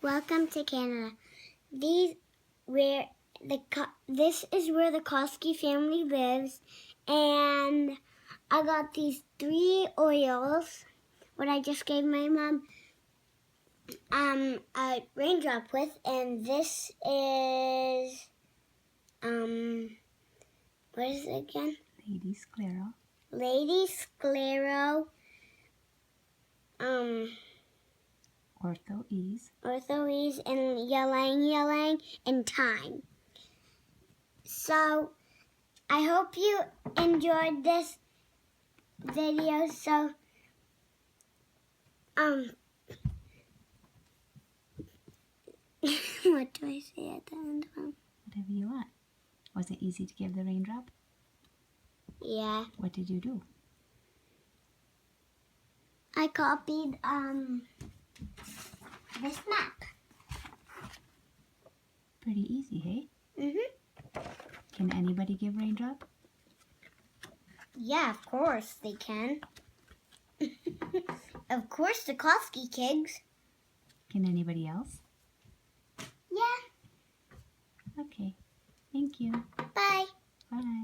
Welcome to Canada. This is where the Koski family lives, and I got these 3 oils. What I just gave my mom a raindrop with, and this is what is it again? Lady Sclero. Lady Sclero. Ortho-ease and ylang and thyme. So I hope you enjoyed this video. So what do I say at the end? Whatever you want. Was it easy to give the raindrop? Yeah. What did you do? I copied this map. Pretty easy, hey? Mhm. Can anybody give raindrop? Yeah, of course they can. Of course the Koski kids. Can anybody else? Yeah. Okay. Thank you. Bye. Bye.